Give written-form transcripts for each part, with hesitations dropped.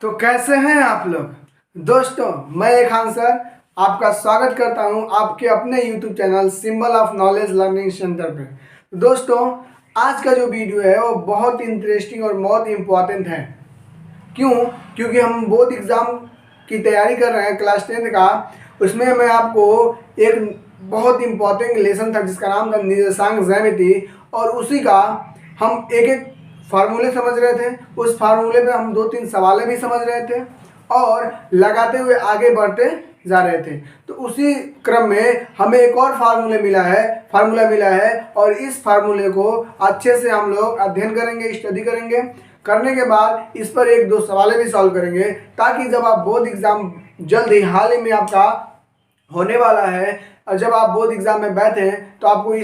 तो कैसे हैं आप लोग दोस्तों। मैं एक खान सर आपका स्वागत करता हूं आपके अपने YouTube channel symbol of knowledge learning centre पे। दोस्तों आज का जो वीडियो है वो बहुत इंटरेस्टिंग और बहुत इम्पोर्टेंट है। क्यों? क्योंकि हम बोर्ड एग्ज़ाम की तैयारी कर रहे हैं क्लास 10 का। उसमें मैं आपको एक बहुत इम्पोर्टेंट लेसन था जिसका नाम था निर्देशांक ज्यामिति, और उसी का हम एक एक फार्मूले समझ रहे थे। उस फार्मूले पे हम 2-3 सवालें भी समझ रहे थे और लगाते हुए आगे बढ़ते जा रहे थे। तो उसी क्रम में हमें एक और फार्मूला मिला है और इस फार्मूले को अच्छे से हम लोग अध्ययन करेंगे, स्टडी करेंगे। करने के बाद इस पर 1-2 सवालें भी सॉल्व करेंगे, ताकि जब आप बोर्ड एग्ज़ाम जल्द ही हाल ही में आपका होने वाला है और जब आप बोर्ड एग्ज़ाम में बैठे तो आपको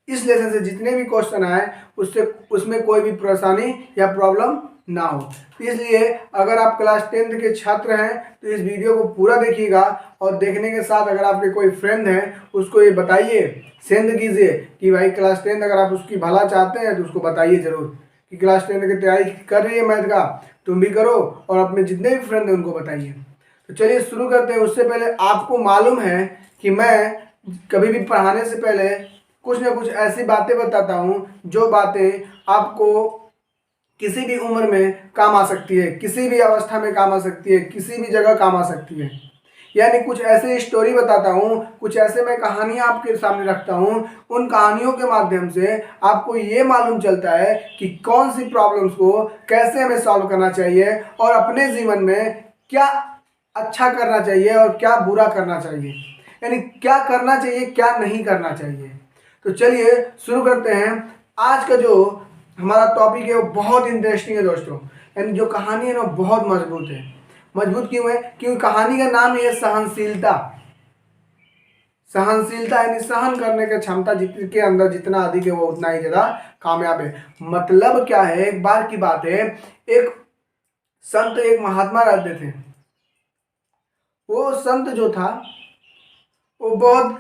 इस लेसन से जितने भी क्वेश्चन आए उसमें कोई भी परेशानी या प्रॉब्लम ना हो। इसलिए अगर आप क्लास 10 के छात्र हैं तो इस वीडियो को पूरा देखिएगा, और देखने के साथ अगर आपके कोई फ्रेंड हैं उसको ये बताइए, सेंड कीजिए कि भाई क्लास 10 अगर आप उसकी भला चाहते हैं तो उसको बताइए ज़रूर कि क्लास 10 की तैयारी कर रही है मैथ का, तुम भी करो और अपने जितने भी फ्रेंड हैं उनको बताइए। तो चलिए शुरू करते हैं। उससे पहले आपको मालूम है कि मैं कभी भी पढ़ाने से पहले कुछ ना कुछ ऐसी बातें बताता हूँ जो बातें आपको किसी भी उम्र में काम आ सकती है, किसी भी अवस्था में काम आ सकती है, किसी भी जगह काम आ सकती है। यानी कुछ ऐसे स्टोरी बताता हूँ, कुछ ऐसे मैं कहानियाँ आपके सामने रखता हूँ। उन कहानियों के माध्यम से आपको ये मालूम चलता है कि कौन सी प्रॉब्लम्स को कैसे हमें सॉल्व करना चाहिए और अपने जीवन में क्या अच्छा करना चाहिए और क्या बुरा करना चाहिए, यानी क्या करना चाहिए क्या नहीं करना चाहिए। तो चलिए शुरू करते हैं। आज का जो हमारा टॉपिक है वो बहुत इंटरेस्टिंग है दोस्तों, यानी जो कहानी है ना बहुत मजबूत है। मजबूत क्यों है? क्योंकि कहानी का नाम ही है सहनशीलता। सहनशीलता यानी सहन करने की क्षमता जिसके अंदर जितना अधिक है वो उतना ही ज़्यादा कामयाब है। मतलब क्या है, एक बार की बात है, एक संत एक महात्मा रहते थे। वो संत जो था वो बहुत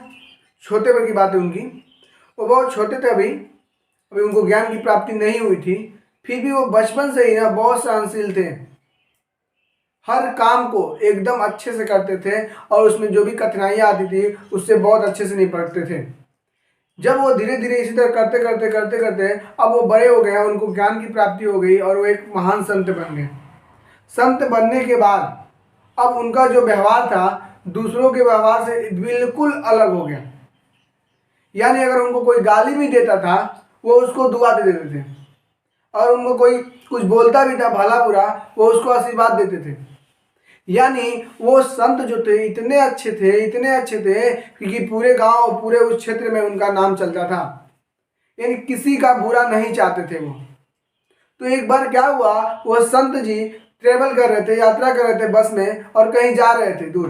छोटे पर की बात है उनकी, वो बहुत छोटे थे, अभी उनको ज्ञान की प्राप्ति नहीं हुई थी। फिर भी वो बचपन से ही ना बहुत सहनशील थे, हर काम को एकदम अच्छे से करते थे और उसमें जो भी कठिनाइयाँ आती थी उससे बहुत अच्छे से निपटते थे। जब वो धीरे धीरे इसी तरह करते करते अब वो बड़े हो गए, उनको ज्ञान की प्राप्ति हो गई और वो एक महान संत बन गए। संत बनने के बाद अब उनका जो व्यवहार था दूसरों के व्यवहार से बिल्कुल अलग हो गया। यानी अगर उनको कोई गाली भी देता था वो उसको दुआ दे देते थे, और उनको कोई कुछ बोलता भी था भला बुरा वो उसको आशीर्वाद देते थे। यानी वो संत जो थे इतने अच्छे थे कि पूरे गांव पूरे उस क्षेत्र में उनका नाम चलता था, यानी किसी का बुरा नहीं चाहते थे वो। तो एक बार क्या हुआ, वो संत जी ट्रेवल कर रहे थे, यात्रा कर रहे थे बस में और कहीं जा रहे थे दूर।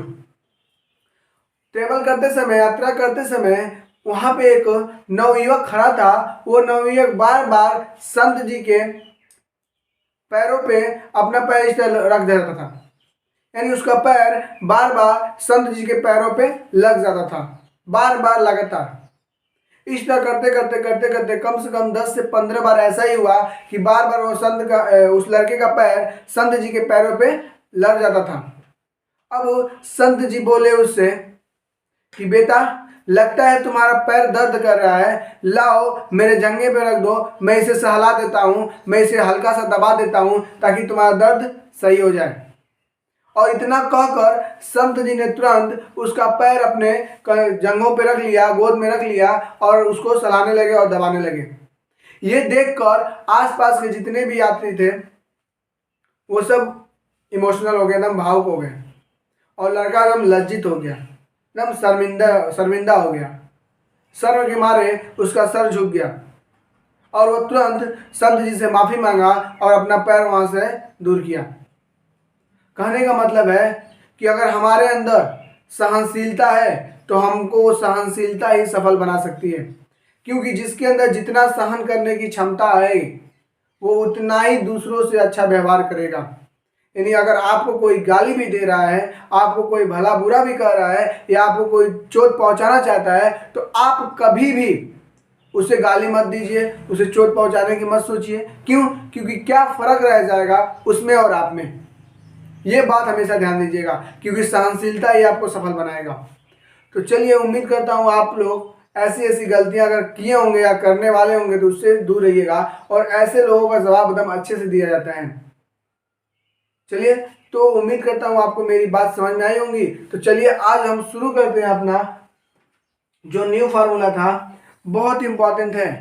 ट्रेवल करते समय, यात्रा करते समय वहाँ पे एक नवयुवक खड़ा था। वो नवयुवक बार बार संत जी के पैरों पे अपना पैर इस तरह रख देता था, यानी उसका पैर बार बार संत जी के पैरों पे लग जाता था, बार बार लगातार। इस तरह करते कम से कम 10 से 15 बार ऐसा ही हुआ कि बार बार वो उस लड़के का पैर संत जी के पैरों पे लग जाता था। अब संत जी बोले उससे कि बेटा, लगता है तुम्हारा पैर दर्द कर रहा है, लाओ मेरे जंघे पे रख दो, मैं इसे सहला देता हूँ, मैं इसे हल्का सा दबा देता हूँ ताकि तुम्हारा दर्द सही हो जाए। और इतना कहकर संत जी ने तुरंत उसका पैर अपने जंघों पे रख लिया, गोद में रख लिया और उसको सहलाने लगे और दबाने लगे। ये देखकर आसपास के जितने भी यात्री थे वो सब इमोशनल हो गए, एकदम भावुक हो गए, और लड़का एकदम लज्जित हो गया, एकदम शर्मिंदा हो गया। शर्म के मारे उसका सर झुक गया और वो तुरंत संत जी से माफ़ी मांगा और अपना पैर वहाँ से दूर किया। कहने का मतलब है कि अगर हमारे अंदर सहनशीलता है तो हमको सहनशीलता ही सफल बना सकती है, क्योंकि जिसके अंदर जितना सहन करने की क्षमता है वो उतना ही दूसरों से अच्छा व्यवहार करेगा। यानी अगर आपको कोई गाली भी दे रहा है, आपको कोई भला बुरा भी कर रहा है या आपको कोई चोट पहुंचाना चाहता है, तो आप कभी भी उसे गाली मत दीजिए, उसे चोट पहुंचाने की मत सोचिए। क्यों? क्योंकि क्या फ़र्क रह जाएगा उसमें और आप में। ये बात हमेशा ध्यान दीजिएगा, क्योंकि सहनशीलता ही आपको सफल बनाएगा। तो चलिए, उम्मीद करता हूँ आप लोग ऐसी ऐसी गलतियां अगर किए होंगे या करने वाले होंगे तो उससे दूर रहिएगा, और ऐसे लोगों का जवाब एकदम अच्छे से दिया जाता है। चलिए, तो उम्मीद करता हूँ आपको मेरी बात समझ में आई होंगी। तो चलिए आज हम शुरू करते हैं अपना जो न्यू फार्मूला था। बहुत इंपॉर्टेंट है,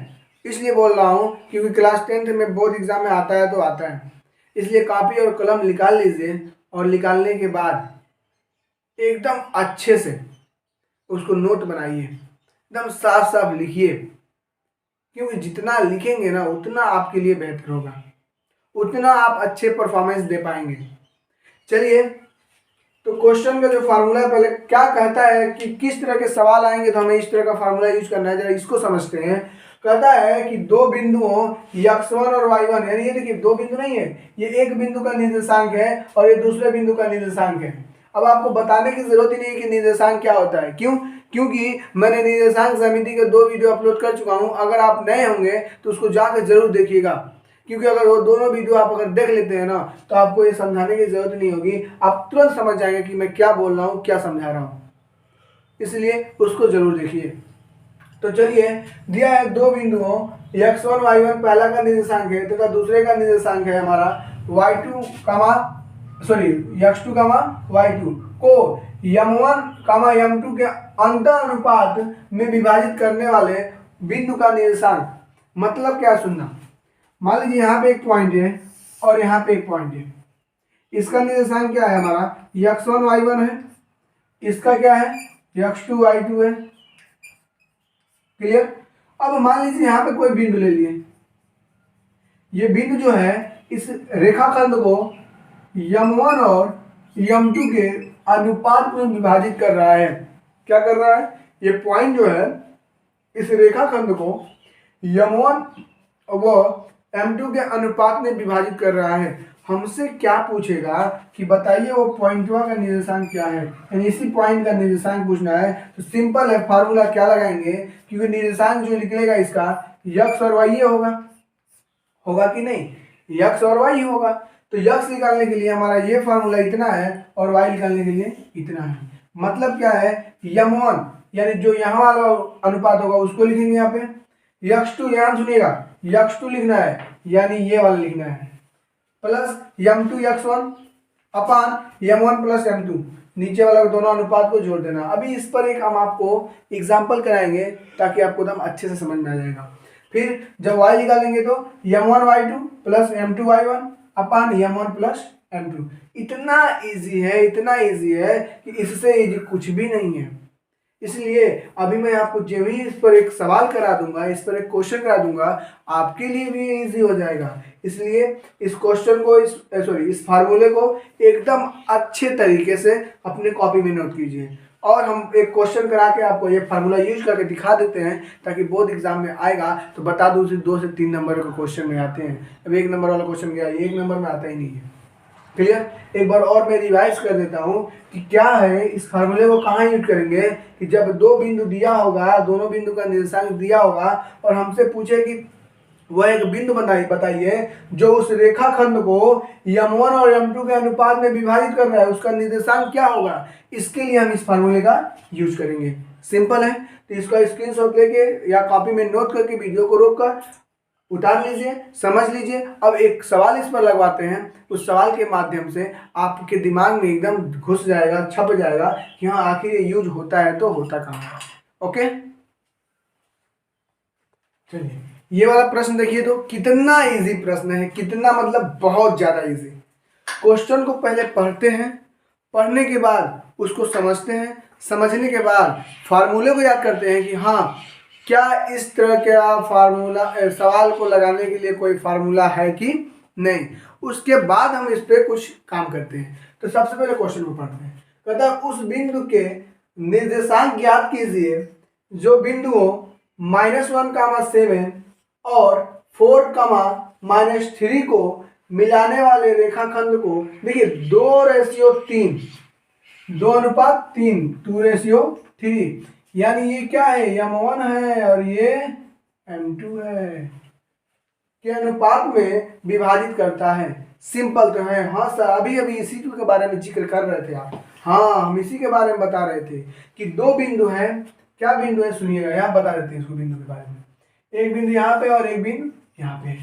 इसलिए बोल रहा हूँ क्योंकि क्लास 10th में बोर्ड एग्जाम में आता है तो आता है। इसलिए कॉपी और कलम निकाल लीजिए, और निकालने के बाद एकदम अच्छे से उसको नोट बनाइए, एकदम साफ साफ लिखिए, क्योंकि जितना लिखेंगे ना उतना आपके लिए बेहतर होगा, उतना आप अच्छे परफॉर्मेंस दे पाएंगे। चलिए, तो क्वेश्चन का जो फार्मूला है, पहले क्या कहता है कि किस तरह के सवाल आएंगे तो हमें इस तरह का फार्मूला यूज करना है, जरा इसको समझते हैं। कहता है कि दो बिंदुओं x1 और y1, यानी ये देखिए दो बिंदु नहीं है, ये एक बिंदु का निर्देशांक है और ये दूसरे बिंदु का निर्देशांक है। अब आपको बताने की जरूरत ही नहीं है कि निर्देशांक क्या होता है। क्यों? क्योंकि मैंने निर्देशांक ज्यामिति के 2 वीडियो अपलोड कर चुका हूं। अगर आप नए होंगे तो उसको जाकर जरूर देखिएगा, क्योंकि अगर वो दोनों वीडियो आप अगर देख लेते हैं ना तो आपको ये समझाने की जरूरत नहीं होगी, आप तुरंत समझ जाएंगे कि मैं क्या बोल रहा हूँ, क्या समझा रहा हूँ। इसलिए उसको जरूर देखिए। तो चलिए, दिया है दो बिंदुओं x1 y1, पहला का निर्देशांक है तथा दूसरे का निर्देशांक है हमारा y2 x2 y2 को m1 m2 के अंतर अनुपात में विभाजित करने वाले बिंदु का निर्देशांक। मतलब क्या सुनना, मान लीजिए यहाँ पे एक पॉइंट है और यहाँ पे एक पॉइंट है, इसका निर्देशांक क्या है हमारा x1 y1 है, इसका क्या है x2 y2 है। क्लियर? अब मान लीजिए यहाँ पे कोई बिंदु ले लिए, ये बिंदु जो है इस रेखाखंड को m1 और m2 के अनुपात में विभाजित कर रहा है। क्या कर रहा है? ये पॉइंट जो है इस रेखाखंड को m1 व m2 के अनुपात में विभाजित कर रहा है। हमसे क्या पूछेगा कि बताइए वो पॉइंटवा का निर्देशांक क्या है, यानी इसी पॉइंट का निर्देशांक पूछना है। तो सिंपल है, फार्मूला क्या लगाएंगे, क्योंकि निर्देशांक जो निकलेगा इसका x और y होगा कि नहीं, x और y होगा। तो x निकालने के लिए हमारा ये फार्मूला इतना है और y निकालने के लिए इतना है। मतलब क्या है, m1 यानी जो यहाँ वाला अनुपात होगा उसको लिखेंगे यहाँ पे, x2 यहाँ सुनिएगा x2 लिखना है, यानी ये वाला लिखना है, प्लस m2 x1 अपान m1 प्लस m2, नीचे वाला दोनों अनुपात को जोड़ देना। अभी इस पर एक हम आपको एग्जाम्पल कराएंगे ताकि आपको एकदम अच्छे से समझ में आ जाएगा। फिर जब y निकालेंगे तो m1 y2 plus m2 y1 अपान m1 प्लस m2। इतना इजी है, इतना इजी है कि इससे इजी कुछ भी नहीं है। इसलिए अभी मैं आपको जो भी इस पर एक सवाल करा दूंगा, इस पर एक क्वेश्चन करा दूंगा, आपके लिए भी इजी हो जाएगा। इसलिए इस क्वेश्चन को इस फार्मूले को एकदम अच्छे तरीके से अपने कॉपी में नोट कीजिए, और हम एक क्वेश्चन करा के आपको ये फार्मूला यूज करके दिखा देते हैं, ताकि बोर्ड एग्जाम में आएगा तो बता दूँ 2 से 3 नंबर के क्वेश्चन में आते हैं। अब 1 नंबर वाला क्वेश्चन गया, 1 नंबर में आता ही नहीं है। क्लियर? एक बार और मैं रिवाइज कर देता हूँ कि क्या है, इस फार्मूले को कहाँ यूज करेंगे कि जब 2 बिंदु दिया होगा, दोनों बिंदु का निर्देशांक दिया होगा और हमसे पूछे कि वह एक बिंदु बताइए जो उस रेखाखंड को m1 और m2 के अनुपात में विभाजित कर रहा है, उसका निर्देशांक क्या होगा। इसके लिए हम इस फार्मूले का यूज करेंगे। सिंपल है, तो इसका स्क्रीनशॉट लेके या कॉपी में नोट करके वीडियो को रोक कर उतार लीजिए, समझ लीजिए। अब एक सवाल इस पर लगवाते हैं, उस सवाल के माध्यम से आपके दिमाग में एकदम घुस जाएगा, छप जाएगा कि हाँ आखिर ये यूज होता है तो होता कहाँ है। ओके, चलिए ये वाला प्रश्न देखिए तो कितना इजी प्रश्न है, कितना मतलब बहुत ज्यादा इजी। क्वेश्चन को पहले पढ़ते हैं, पढ़ने के बाद उसको समझते हैं, समझने के बाद फार्मूले को याद करते हैं कि हाँ क्या इस तरह का फार्मूला सवाल को लगाने के लिए कोई फार्मूला है कि नहीं। उसके बाद हम इस पर कुछ काम करते हैं। तो सबसे पहले क्वेश्चन को पढ़ते हैं। कहता है उस बिंदु के निर्देशांक ज्ञात कीजिए जो बिंदुओं -1, 7 और 4, -3 को मिलाने वाले रेखाखंड को, देखिए 2:3, 2:3, 2:3, यानी ये क्या है, m1 है और ये m2 है। के अनुपात में विभाजित करता है। सिंपल तो है। हाँ सर, अभी अभी इसी के बारे में जिक्र कर रहे थे आप। हाँ, हम इसी के बारे में बता रहे थे कि दो बिंदु हैं। क्या बिंदु है सुनिएगा, यहाँ बता देते हैं इसको बिंदु के बारे में। एक बिंदु यहाँ पे और एक बिंदु यहाँ पे।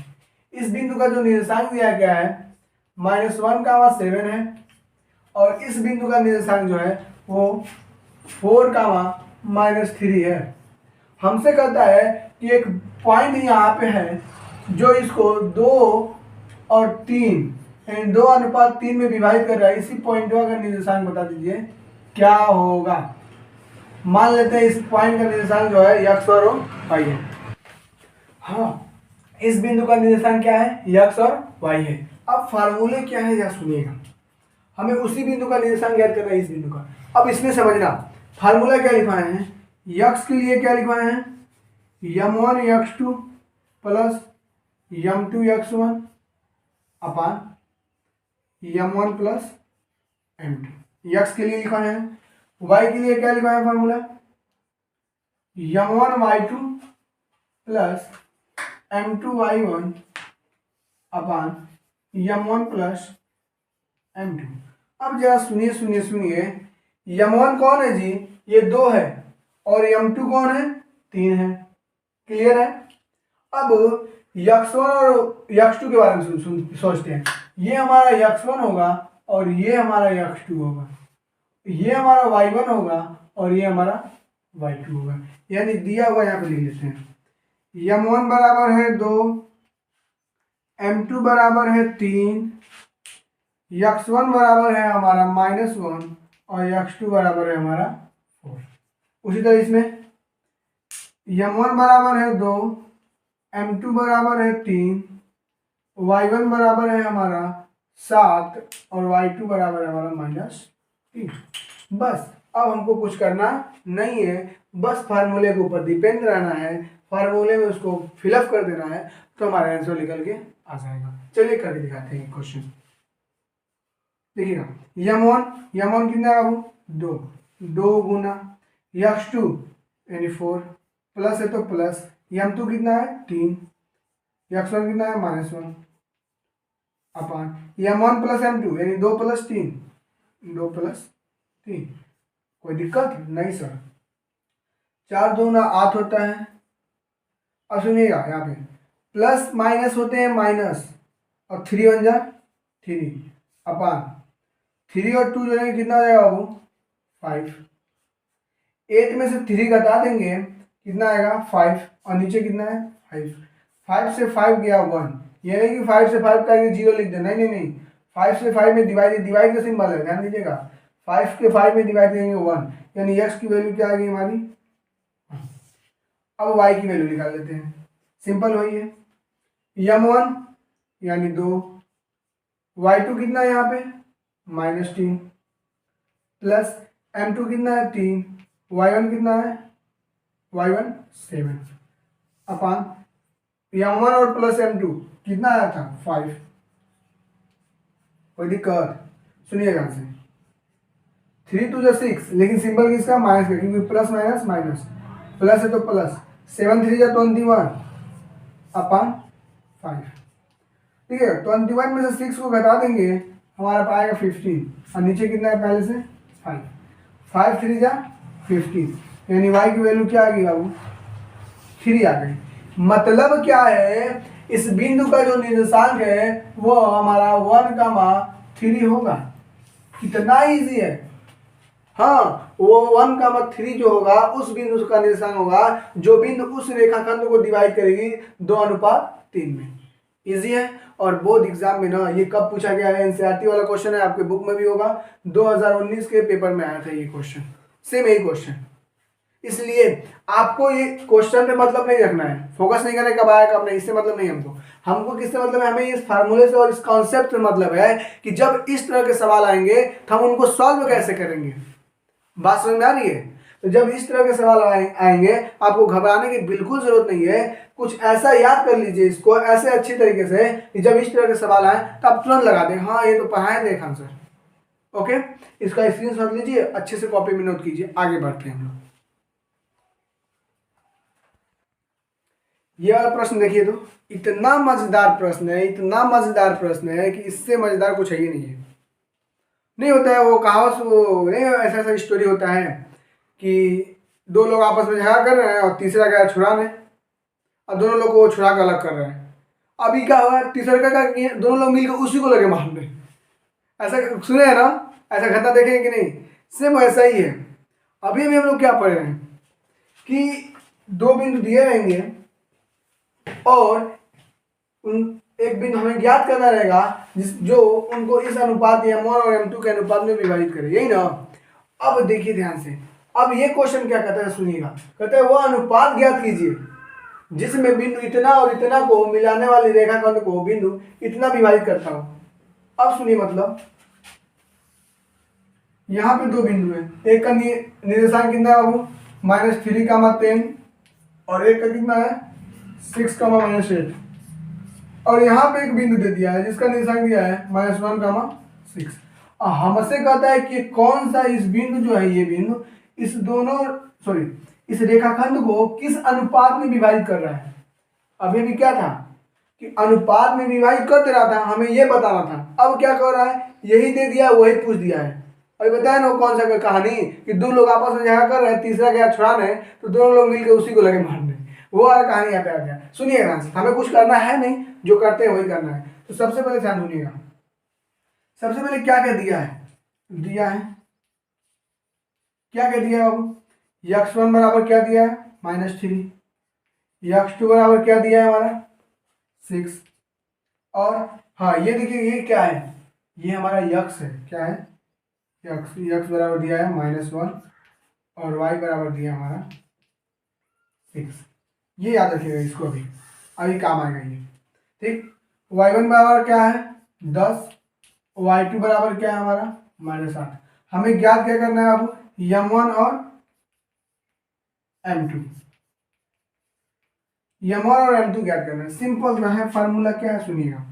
इस बिंदु का जो निर्देशांक दिया गया है -1,7 है, और इस बिंदु का निर्देशांक जो है वो 4,-3 है। हमसे कहता है कि एक पॉइंट यहाँ पे है जो इसको 2 और 3 यानी 2:3 में विभाजित कर रहा है। इसी पॉइंट का निर्देशांक बता दीजिए क्या होगा। मान लेते हैं इस पॉइंट का निर्देशांक जो है x और y है। हाँ, इस बिंदु का निर्देशांक क्या है, x और y है। अब फार्मूले क्या है या सुनिएगा, हमें उसी बिंदु का निर्देशांक ज्ञात करना है, इस बिंदु का। अब इसमें समझना फार्मूला क्या लिखवाए हैं। x के लिए क्या लिखवाए हैं, m1x2 प्लस m2x1 अपान m1 प्लस m2। x के लिए लिखवाए हैं। y के लिए क्या लिखवाए हैं फार्मूला, m1y2 प्लस m2y1 अपान m1 प्लस m2। अब जरा सुनिए सुनिए सुनिए, m1 कौन है जी, ये 2 है, और m2 कौन है, 3 है। क्लियर है। अब x1 और x2 के बारे में सोचते हैं। ये हमारा x1 होगा और ये हमारा x2 होगा, ये हमारा y1 होगा और ये हमारा y2 होगा। यानी दिया हुआ यहाँ पे लिख लेते हैं, m1 बराबर है 2, m2 बराबर है 3, x1 बराबर है हमारा -1 और x2 बराबर है हमारा 4। उसी तरह इसमें m1 बराबर है 2, m2 बराबर है 3, y1 बराबर है हमारा 7 और y2 बराबर है हमारा -3। बस अब हमको कुछ करना नहीं है, बस फार्मूले के ऊपर डिपेंड रहना है, फार्मूले में उसको फिलअप कर देना है, तो हमारा आंसर निकल के आ जाएगा। चलिए करके दिखाते हैं क्वेश्चन। देखिएगा, m1 कितना है बाबू, 2 गुना x2 यानी 4 प्लस है तो प्लस, m2 कितना है 3, x1 कितना है -1 अपान m1 प्लस m2 यानी 2 प्लस 3। कोई दिक्कत नहीं सर, 4 दूना 8 होता है। अब सुनिएगा, यहाँ पे प्लस माइनस होते हैं माइनस, और 3 बन जा 3 अपान 3 और 2 जोड़ेंगे कितना हो जाएगा बाबू, 5। 8 में से 3 घटा देंगे कितना आएगा 5, और नीचे कितना है 5। 5 से 5 गया 1, ये नहीं कि 5 से 5 का 0 लिख दे, नहीं, 5 से 5 में डिवाइड का सिंबल है, ध्यान दीजिएगा। 5 के 5 में डिवाइड करेंगे 1, यानी x की वैल्यू क्या आ गई हमारी। अब y की वैल्यू निकाल लेते हैं, सिंपल वही है, m1 यानी 2, y2 कितना है यहाँ पे -3 प्लस m2 कितना है 3, y1 कितना है, y1 7 अपान m1 और प्लस m2 कितना आया था 5। कोई दिक्कत, सुनिएगा से 3 2 6, लेकिन सिंबल किसका माइनस का, क्योंकि प्लस माइनस माइनस, प्लस है तो प्लस, 7 3 21 अपान 5। ठीक है, 21 में से 6 को घटा देंगे हमारा पाएगा 15, और नीचे कितना है पहले से 5, 5 3 15, यानी y की वैल्यू क्या आ गई बाबू 3 आ गई। मतलब क्या है, इस बिंदु का जो निर्देशांक है वो हमारा 1,3 होगा। कितना इजी है। हाँ, वो 1,3 जो होगा उस बिंदु का निर्देशांक होगा जो बिंदु उस रेखाखंड को डिवाइड करेगी 2:3 में। इजी है, और बोर्ड एग्जाम में ना ये कब पूछा गया है, एनसीईआरटी वाला क्वेश्चन है, आपके बुक में भी होगा, 2019 के पेपर में आया था ये क्वेश्चन, सेम यही क्वेश्चन। इसलिए आपको ये क्वेश्चन पे मतलब नहीं रखना है, फोकस नहीं करना कब आया कब नहीं, इससे मतलब नहीं हमको किससे मतलब है, हमें इस फार्मूले से और इस कॉन्सेप्ट से मतलब है कि जब इस तरह के सवाल आएंगे तो हम उनको सॉल्व कैसे करेंगे। बात समझ में आ रही है। तो जब इस तरह के सवाल आएंगे आपको घबराने की बिल्कुल जरूरत नहीं है, कुछ ऐसा याद कर लीजिए इसको ऐसे अच्छी तरीके से कि जब इस तरह के सवाल आए तो आप तुरंत लगा दें, हाँ ये तो पढ़ाए थे आंसर। ओके, इसका स्क्रीनशॉट लीजिए, अच्छे से कॉपी में नोट कीजिए, आगे बढ़ते हैं हम लोग। ये वाला प्रश्न देखिए तो इतना मजेदार प्रश्न है, इतना मजेदार प्रश्न है कि इससे मजेदार कुछ है ही नहीं है। नहीं होता है वो कहावत, वो नहीं ऐसा ऐसा स्टोरी होता है कि दो लोग आपस में झगड़ा कर रहे हैं और तीसरा गया छुड़ाने, और दोनों लोग को वो छुड़ा कर अलग कर रहे हैं। अभी क्या हुआ, तीसरा का क्या किए, दोनों लोग मिलकर उसी को लगे मारने। ऐसा सुने हैं ना, ऐसा घटना देखे हैं कि नहीं? सेम वैसा ही है। अभी हम लोग क्या पढ़ रहे हैं कि दो बिंदु दिए रहेंगे और उन एक बिंदु हमें ज्ञात करना रहेगा जो उनको इस अनुपात m1 और m2 के अनुपात में विभाजित करे, यही ना। अब देखिए ध्यान से, अब ये क्वेश्चन क्या कहता है सुनिएगा, कहता है वह अनुपात ज्ञात कीजिए जिसमें बिंदु इतना और इतना को मिलाने वाली रेखाखंड को बिंदु इतना विभाजित करता हो। अब सुनिए, मतलब यहाँ पे दो बिंदु है, एक का निर्देशांक कितना है बाबू -3, 10 और एक का कितना है 6, -8, और यहाँ पे एक बिंदु दे दिया है जिसका निर्देशांक दिया है -1, 6। हमसे कहता है कि कौन सा इस बिंदु जो है, ये बिंदु इस दोनों इस रेखाखंड को किस अनुपात में विभाजित कर रहा है। अभी भी क्या था कि अनुपात में विभाजित करते रहा था, हमें ये बताना था। अब क्या कर रहा है, यही दे दिया, वही पूछ दिया है। अभी बताया ना कौन सा कहानी कि दो लोग आपस में झगड़ा कर रहे हैं, तीसरा गया छुड़ाने, तो दोनों लोग मिलकर उसी को लगे मारने। वो वाला कहानी यहाँ पे आ गया। सुनिए ध्यान से, हमें कुछ करना है नहीं, जो करते हैं वही करना है। तो सबसे पहले ध्यान सुनिएगा, सबसे पहले क्या क्या दिया है, क्या क्या दिया है बाबू, x1 बराबर क्या दिया है -3, x2 बराबर क्या दिया है हमारा 6, और हाँ ये देखिए ये क्या है, ये हमारा यक्स है, क्या है यक्स बराबर दिया है -1 और y बराबर दिया हमारा 6। ये याद रखिएगा, इसको अभी काम आएगा ये, ठीक। y1 बराबर क्या है 10, y2 बराबर क्या है हमारा -8। हमें ज्ञात क्या करना है बाबू, m1 और m2, m1 और m2 ज्ञात करना है। सिंपल है, फार्मूला क्या है सुनिएगा,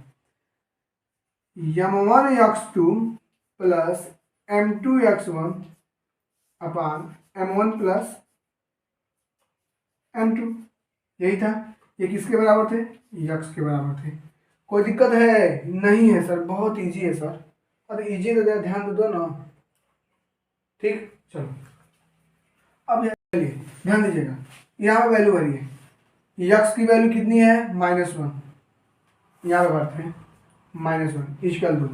m1x2 प्लस m2x1 अपान m1 प्लस m2, यही था। ये किसके बराबर थे, यक्स के बराबर थे। कोई दिक्कत है नहीं है सर, बहुत इजी है सर। अरे इजी तो ध्यान तो दो ना, ठीक। चलो अब चलिए ध्यान दीजिएगा, यहाँ पे वैल्यू भरिए, यक्स की वैल्यू कितनी है -1, यहाँ पे भरते हैं -1 इक्वल टू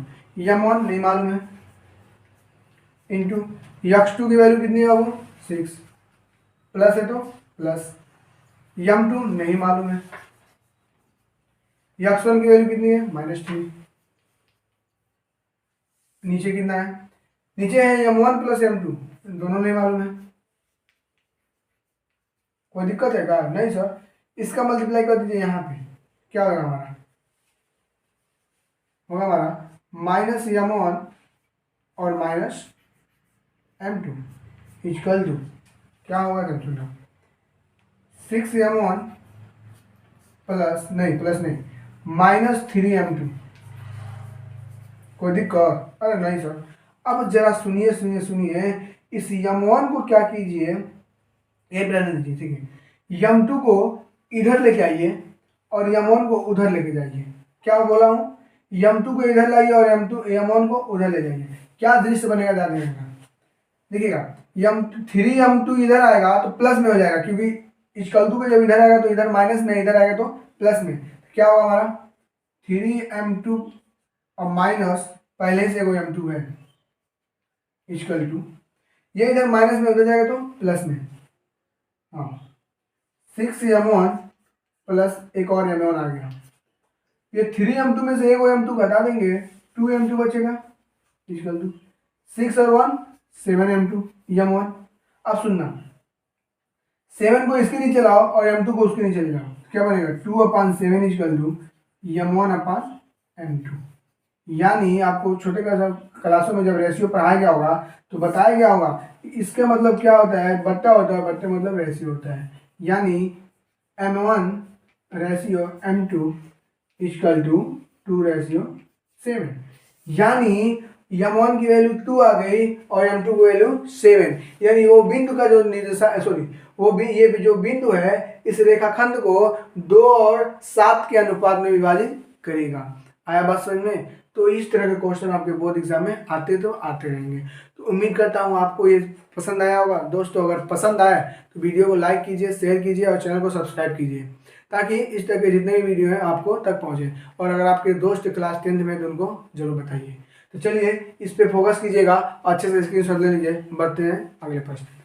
m1 नहीं मालूम है, इंटू x2 की वैल्यू कितनी है बाबू 6, प्लस है तो प्लस m2 नहीं मालूम है, x1 की वैल्यू कितनी है -3, नीचे कितना है, नीचे है m1 प्लस m2, दोनों नहीं मालूम है। कोई दिक्कत है क्या, नहीं सर। इसका मल्टीप्लाई कर दीजिए, यहाँ पे क्या होगा हमारा, -m1 और -m2 इक्वल टू क्या होगा, कंफ्यूजन 6m1 प्लस नहीं -3m2। कोई दिक्कत, अरे नहीं सर। अब जरा सुनिए सुनिए सुनिए, इस m1 को क्या कीजिए, ये रहने दीजिए, ठीक है। m2 को इधर लेके आइए और m1 को उधर लेके जाइए। क्या बोला हूँ, m2 को इधर लाइए और m1 को उधर ले जाइए। क्या दृश्य बनेगा ध्यान रखिएगा, देखिएगा 3m2 इधर आएगा तो प्लस में हो जाएगा, क्योंकि इक्वल टू पे जब इधर आएगा तो इधर माइनस में, इधर आएगा तो प्लस में। क्या होगा हमारा 3m2 और माइनस पहले से एगो m2 है इक्वल टू, ये इधर माइनस में उधर जाएगा तो प्लस में, हाँ 6m1 प्लस एक और m1 आ गया। ये 3m2 में से एगो m2 घटा देंगे, 2m2 बचेगा इक्वल टू 6 और 1 7m2 m1। अब सुनना, 7 को इसके नीचे लाओ और m2 को उसके नीचे ले जाओ, क्या बनेगा 2/7 इक्वल टू m1/m2। यानी आपको छोटे क्लासों में जब रेशियो पढ़ाया गया होगा तो बताया गया होगा इसका मतलब क्या होता है, बट्टा होता है, बट्टे मतलब रेशियो होता है। यानी m1 ratio m2 equal to 2/7। यानी m1 की वैल्यू 2 आ गई और m2 की वैल्यू 7, यानी वो बिंदु का जो निर्देशांक सॉरी वो भी ये भी जो बिंदु है इस रेखाखंड को 2 और 7 के अनुपात में विभाजित करेगा। आया बात समझ में? तो इस तरह के क्वेश्चन आपके बोर्ड एग्जाम में आते तो आते रहेंगे। तो उम्मीद करता हूँ आपको ये पसंद आया होगा। दोस्तों अगर पसंद आए तो वीडियो को लाइक कीजिए, शेयर कीजिए और चैनल को सब्सक्राइब कीजिए ताकि इस तरह के जितने भी वीडियो हैं आपको तक पहुँचे। और अगर आपके दोस्त क्लास 10th में तो उनको जरूर बताइए। तो चलिए इस पे फोकस कीजिएगा, अच्छे से स्क्रीनशॉट ले लीजिए। बढ़ते हैं अगले प्रश्न।